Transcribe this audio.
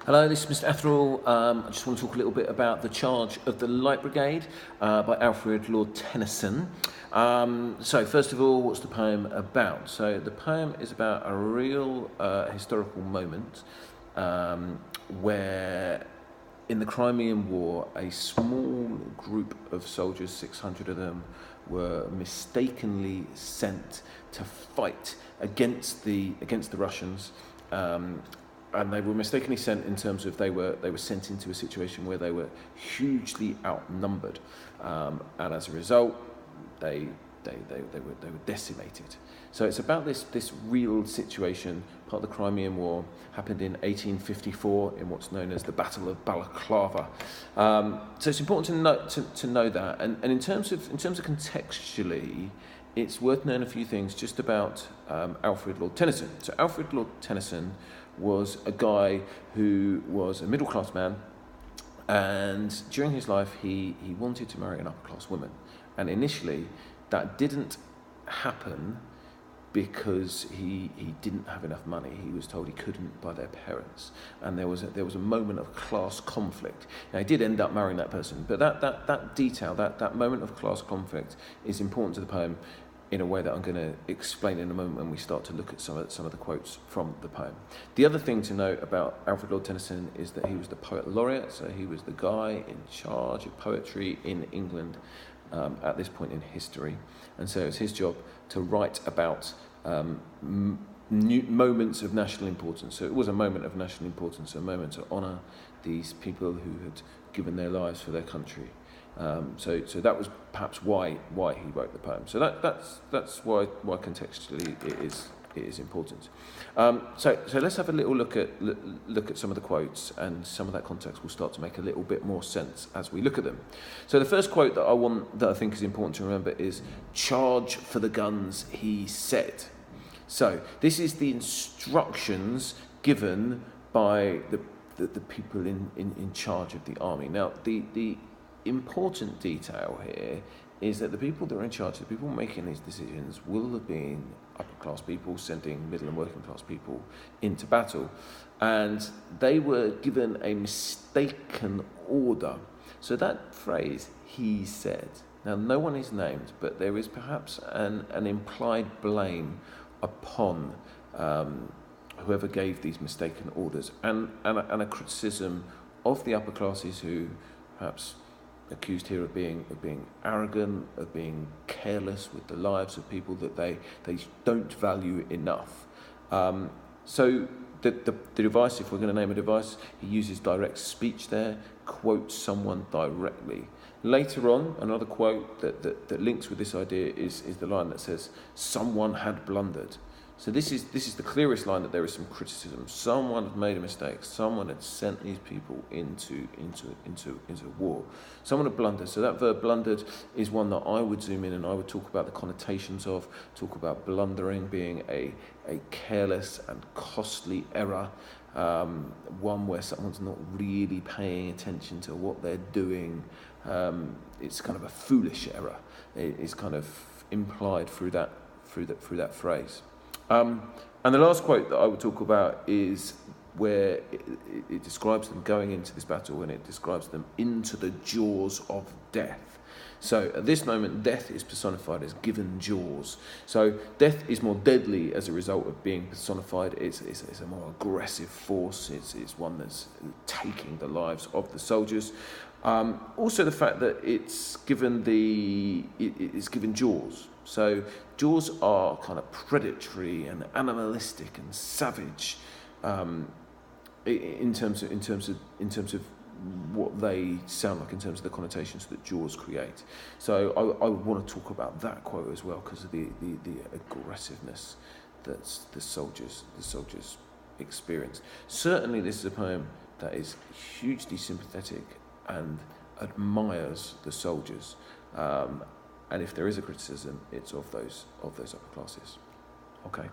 Hello, this is Mr. Atherall. I just want to talk a little bit about The Charge of the Light Brigade by Alfred Lord Tennyson. So first of all, what's the poem about? So the poem is about a real historical moment where in the Crimean War, a small group of soldiers, 600 of them, were mistakenly sent to fight against the Russians. And they were mistakenly sent in terms of they were sent into a situation where they were hugely outnumbered, and as a result, they were decimated. So it's about this real situation. Part of the Crimean War happened in 1854 in what's known as the Battle of Balaclava. So it's important to know that. And in terms of contextually, it's worth knowing a few things just about Alfred Lord Tennyson. So Alfred Lord Tennyson was a guy who was a middle-class man, and during his life he wanted to marry an upper-class woman. And initially that didn't happen because he didn't have enough money. He was told he couldn't by their parents, and there was a moment of class conflict. Now he did end up marrying that person, but that detail, that moment of class conflict is important to the poem in a way that I'm going to explain in a moment when we start to look at some of the quotes from the poem. The other thing to note about Alfred Lord Tennyson is that he was the poet laureate, so he was the guy in charge of poetry in England at this point in history, and so it's his job to write about new moments of national importance. So it was a moment of national importance, a moment to honour these people who had given their lives for their country. So that was perhaps why he wrote the poem. So that's why contextually it is important. So let's have a little look at some of the quotes, and some of that context will start to make a little bit more sense as we look at them. So the first quote that I think is important to remember is "Charge for the guns," he said. So this is the instructions given by the people in charge of the army. Now the important detail here is that the people that are in charge, the people making these decisions, will have been upper class people sending middle and working class people into battle, and they were given a mistaken order. So that phrase, "he said," now no one is named, but there is perhaps an implied blame upon whoever gave these mistaken orders, and a criticism of the upper classes who perhaps accused here of being arrogant, of being careless with the lives of people that they don't value enough. So the device, if we're going to name a device, he uses direct speech there, quotes someone directly. Later on, another quote that links with this idea is the line that says, "Someone had blundered." So this is the clearest line that there is some criticism. Someone had made a mistake. Someone had sent these people into war. Someone had blundered. So that verb "blundered" is one that I would zoom in and I would talk about the connotations of. Talk about blundering being a careless and costly error, one where someone's not really paying attention to what they're doing. It's kind of a foolish error. It's kind of implied through that phrase. And the last quote that I would talk about is where it describes them going into this battle, and it describes them into the jaws of death. So at this moment, death is personified as given jaws. So death is more deadly as a result of being personified. It's a more aggressive force. It's one that's taking the lives of the soldiers. Also the fact that it's given jaws. So jaws are kind of predatory and animalistic and savage in terms of what they sound like, in terms of the connotations that jaws create. So I would want to talk about that quote as well, because of the aggressiveness that the soldiers experience. Certainly this is a poem that is hugely sympathetic and admires the soldiers. And if there is a criticism, it's of those upper classes. Okay.